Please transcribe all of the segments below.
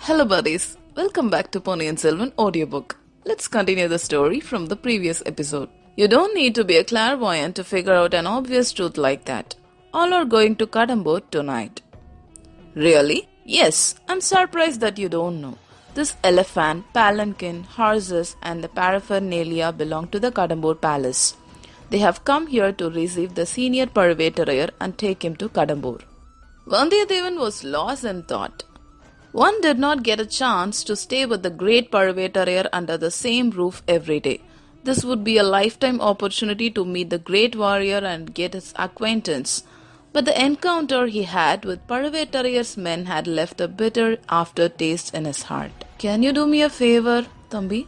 Hello buddies, welcome back to Ponniyin Selvan audiobook. Let's continue the story from the previous episode. You don't need to be a clairvoyant to figure out an obvious truth like that. All are going to Kadambur tonight. Really? Yes, I'm surprised that you don't know. This elephant, palanquin, horses and the paraphernalia belong to the Kadambur palace. They have come here to receive the senior Parvetarayar and take him to Kadambur. Vandiyadevan was lost in thought. One did not get a chance to stay with the great Parvetarayar under the same roof every day. This would be a lifetime opportunity to meet the great warrior and get his acquaintance. But the encounter he had with Parvetarayar's men had left a bitter aftertaste in his heart. Can you do me a favor, Thambi?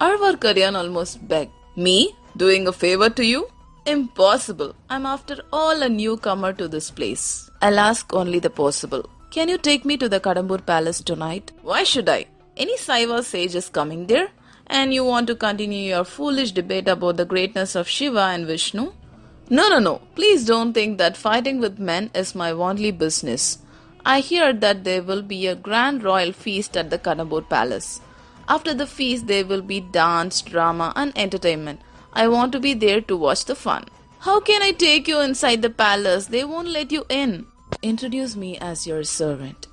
Arvarkaryan almost begged. Me? Doing a favor to you? Impossible. I'm after all a newcomer to this place. I'll ask only the possible. Can you take me to the Kadambur palace tonight? Why should I? Any Saiva sage is coming there? And you want to continue your foolish debate about the greatness of Shiva and Vishnu? No. Please don't think that fighting with men is my only business. I hear that there will be a grand royal feast at the Kadambur palace. After the feast, there will be dance, drama and entertainment. I want to be there to watch the fun. How can I take you inside the palace? They won't let you in. Introduce me as your servant.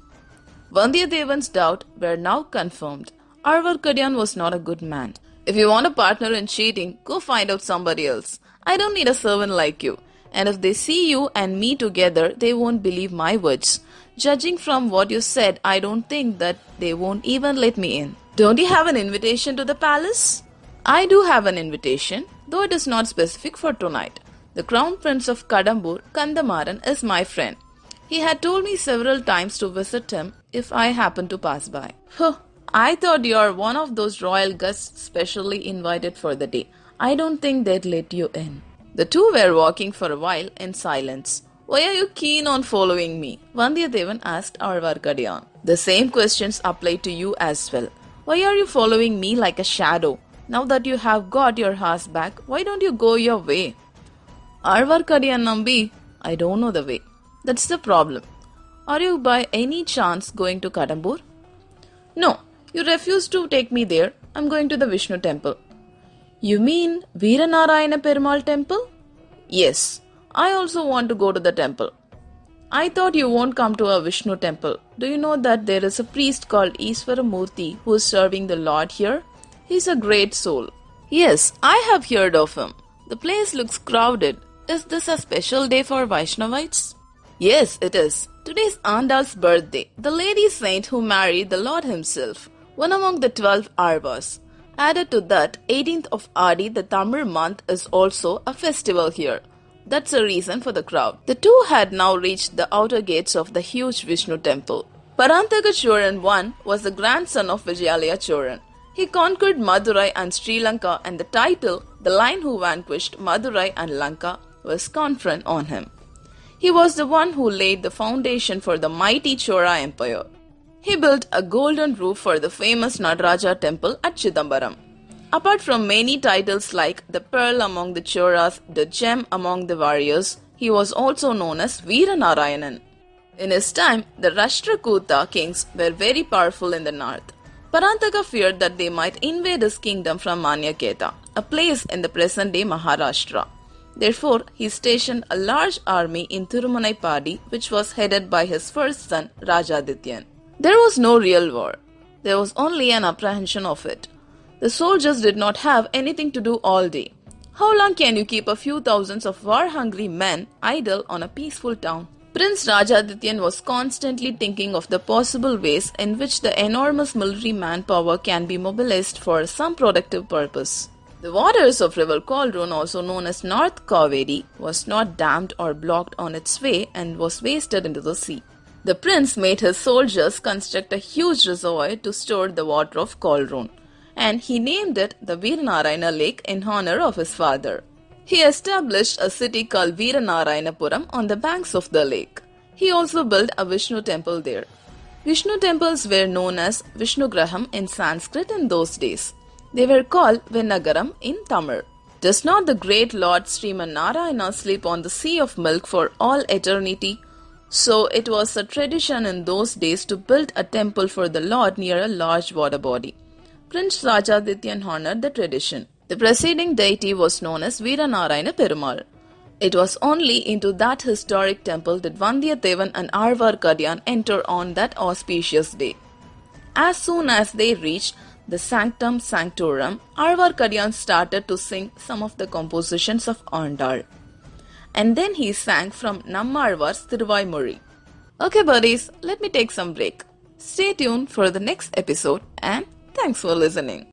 Vandiyadevan's doubts were now confirmed. Arvarkaryan was not a good man. If you want a partner in cheating, go find out somebody else. I don't need a servant like you. And if they see you and me together, they won't believe my words. Judging from what you said, I don't think that they won't even let me in. Don't you have an invitation to the palace? I do have an invitation, though it is not specific for tonight. The Crown Prince of Kadambur, Kandamaran, is my friend. He had told me several times to visit him if I happened to pass by. I thought you are one of those royal guests specially invited for the day. I don't think they'd let you in. The two were walking for a while in silence. Why are you keen on following me? Vandiyadevan asked Arvarkaryan. The same questions apply to you as well. Why are you following me like a shadow? Now that you have got your horse back, why don't you go your way? Arvarkaryan Nambi, I don't know the way. That's the problem. Are you by any chance going to Kadambur? No, you refuse to take me there. I'm going to the Vishnu temple. You mean Veeranarayana Perumal temple? Yes, I also want to go to the temple. I thought you won't come to a Vishnu temple. Do you know that there is a priest called Iswaramurthy who is serving the Lord here? He's a great soul. Yes, I have heard of him. The place looks crowded. Is this a special day for Vaishnavites? Yes, it is. Today is Andal's birthday, the lady saint who married the Lord himself, one among the 12 Arvas. Added to that, 18th of Adi, the Tamil month, is also a festival here. That's a reason for the crowd. The two had now reached the outer gates of the huge Vishnu temple. Parantaka Choran I was the grandson of Vijayalaya Choran. He conquered Madurai and Sri Lanka, and the title, The Lion Who Vanquished Madurai and Lanka, was conferred on him. He was the one who laid the foundation for the mighty Chora Empire. He built a golden roof for the famous Nataraja temple at Chidambaram. Apart from many titles like the pearl among the Choras, the gem among the warriors, he was also known as Veeranarayanan. In his time, the Rashtrakuta kings were very powerful in the north. Parantaka feared that they might invade his kingdom from Manyaketa, a place in the present-day Maharashtra. Therefore, he stationed a large army in Tirumanai, which was headed by his first son, Rajadityan. There was no real war. There was only an apprehension of it. The soldiers did not have anything to do all day. How long can you keep a few thousands of war-hungry men idle on a peaceful town? Prince Rajadityan was constantly thinking of the possible ways in which the enormous military manpower can be mobilized for some productive purpose. The waters of river Kolron, also known as North Kaveri, was not dammed or blocked on its way and was wasted into the sea. The prince made his soldiers construct a huge reservoir to store the water of Kolron, and he named it the Veeranarayana Lake in honor of his father. He established a city called Veeranarayanapuram on the banks of the lake. He also built a Vishnu temple there. Vishnu temples were known as Vishnugraham in Sanskrit in those days. They were called Vinagaram in Tamil. Does not the great Lord Sriman Narayana sleep on the sea of milk for all eternity? So it was a tradition in those days to build a temple for the Lord near a large water body. Prince Rajadityan honored the tradition. The preceding deity was known as Veeranarayana Perumal. It was only into that historic temple that Vandiyathevan and Arvarkadiyan enter on that auspicious day. As soon as they reached the Sanctum Sanctorum, Arvarkadiyan started to sing some of the compositions of Andal. And then he sang from Nammalvar's Thiruvaimozhi. Okay buddies, let me take some break. Stay tuned for the next episode and thanks for listening.